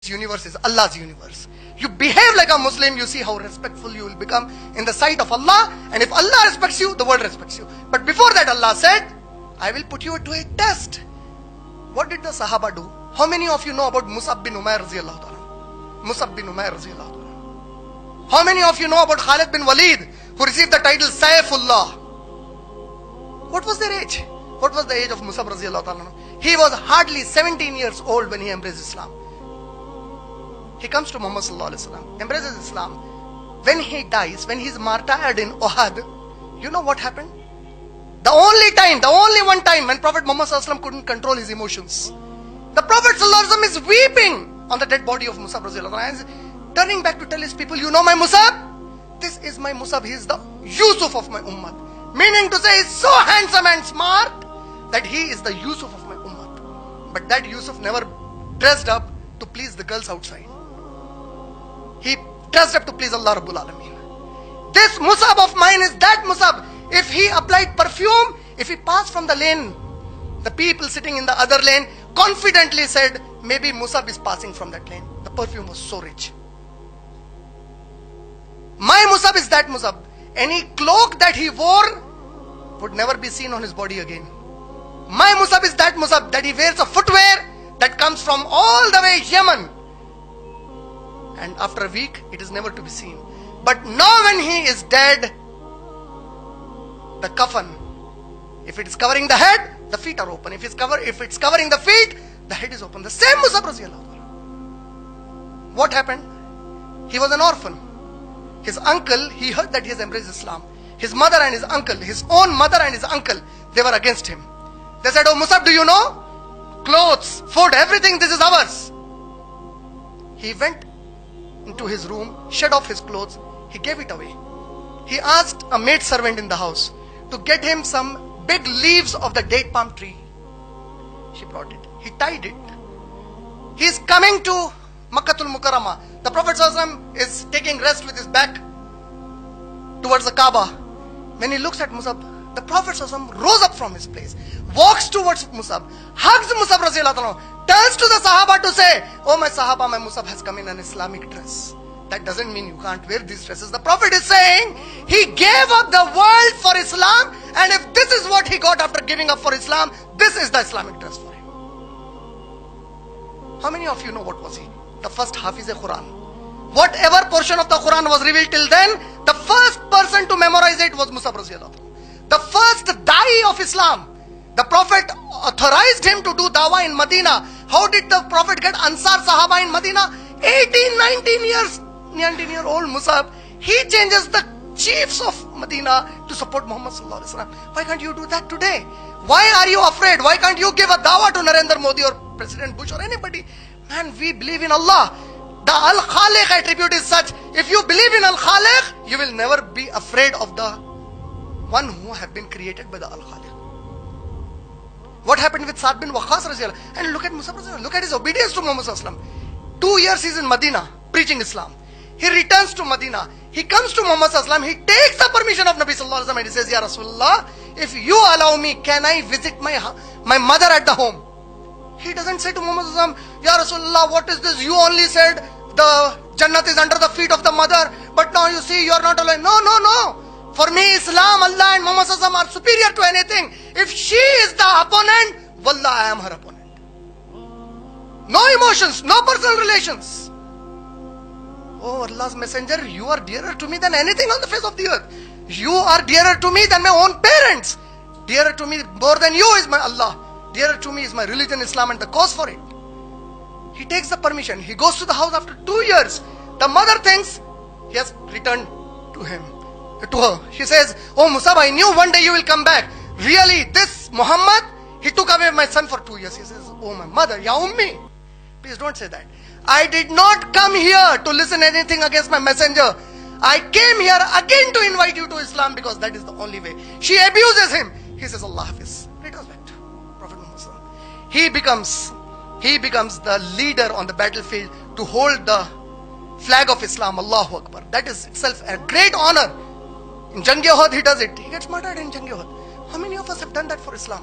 universe is Allah's universe. You behave like a Muslim, you see how respectful you will become in the sight of Allah. And if Allah respects you, the world respects you. But before that, Allah said, I will put you to a test. What did the Sahaba do? How many of you know about MUSHAF bin Umair by? MUSHAF bin Umair by. How many of you know about Khalid bin Walid, who received the title Saifullah? What was their age? What was the age of MUSHAF by? He was hardly 17 years old when he embraced Islam. He comes to Muhammad sallallahu alaihi wasallam, embraces Islam. When he dies, when he is martyred in Uhud, you know what happened? The only one time when Prophet Muhammad sallallahu alaihi wasallam couldn't control his emotions. The Prophet sallallahu alaihi wasallam is weeping on the dead body of MUSHAF radhiyallahu anhu, and turning back to tell his people, you know my MUSHAF? This is my MUSHAF. He is the Yusuf of my ummah. Meaning to say, he is so handsome and smart that he is the Yusuf of my ummah. But that Yusuf never dressed up to please the girls outside. He dressed up to please Allah Rabbul Alameen. This MUSHAF of mine is that MUSHAF. If he applied perfume, if he passed from the lane, the people sitting in the other lane confidently said, maybe MUSHAF is passing from that lane. The perfume was so rich. My MUSHAF is that MUSHAF. Any cloak that he wore would never be seen on his body again. My MUSHAF is that MUSHAF, that he wears a footwear that comes from all the way Yemen. And after a week, it is never to be seen. But now when he is dead, the coffin, if it is covering the head, the feet are open. If it's covering the feet, the head is open. The same MUSHAF radhiyallahu anhu. What happened? He was an orphan. His uncle, he heard that he has embraced Islam. His mother and his uncle, his own mother and his uncle, they were against him. They said, oh MUSHAF, do you know? Clothes, food, everything, this is ours. He went into his room, shed off his clothes, he gave it away. He asked a maid servant in the house to get him some big leaves of the date palm tree. She brought it. He tied it. He is coming to Makkatul Mukarramah. The Prophet ﷺ is taking rest with his back towards the Kaaba. When he looks at MUSHAF, the Prophet ﷺ rose up from his place, walks towards MUSHAF, hugs MUSHAF radhiyallahu anhu, turns to the Sahaba to say, oh my Sahaba, my MUSHAF has come in an Islamic dress. That doesn't mean you can't wear these dresses. The Prophet is saying, he gave up the world for Islam, and if this is what he got after giving up for Islam, this is the Islamic dress for him. How many of you know what was he? The first Hafiz-e-Quran. Whatever portion of the Quran was revealed till then, the first person to memorize it was MUSHAF radhiyallahu anhu. The first Da'i of Islam. The Prophet authorized him to do dawah in Medina. How did the Prophet get Ansar Sahaba in Medina? 19-year-old MUSHAF, he changes the chiefs of Medina to support Muhammad sallallahu alaihi wasallam. Why can't you do that today? Why are you afraid? Why can't you give a dawah to Narendra Modi or President Bush or anybody? Man, we believe in Allah. The Al-Khaliq attribute is such, if you believe in Al-Khaliq, you will never be afraid of the one who have been created by the Al-Khaliq. What happened with Sa'd bin Waqqas radhiyallahu anhu? And look at MUSHAF radhiyallahu anhu. Look at his obedience to Muhammad sallallahu alaihi wasallam. 2 years he is in Medina preaching Islam. He returns to Medina. He comes to Muhammad sallallahu alaihi wasallam. He takes the permission of Nabi sallallahu alaihi wasallam and he says, Ya Rasulullah, if you allow me, can I visit my mother at the home? He doesn't say to Muhammad sallallahu alaihi wasallam, Ya Rasulullah, what is this? You only said the Jannat is under the feet of the mother, but now you see you are not allowed. No, no, no. For me, Islam, Allah and Muhammad sallallahu alaihi wasallam are superior to anything. If she is the opponent, wallah, I am her opponent. No emotions, no personal relations. Oh Allah's messenger, you are dearer to me than anything on the face of the earth. You are dearer to me than my own parents. Dearer to me more than you is my Allah. Dearer to me is my religion, Islam, and the cause for it. He takes the permission. He goes to the house after 2 years. The mother thinks he has returned to her. She says, oh MUSHAF, I knew one day you will come back. Really, this Muhammad, he took away my son for 2 years. He says, oh my mother, Ya Ummi. Please don't say that. I did not come here to listen anything against my messenger. I came here again to invite you to Islam because that is the only way. She abuses him. He says, Allah Hafiz. Returns back to Prophet Muhammad. He becomes the leader on the battlefield to hold the flag of Islam. Allahu Akbar. That is itself a great honor. In Jang-e-Uhud he does it. He gets murdered in Jang-e-Uhud. How many of us have done that for Islam?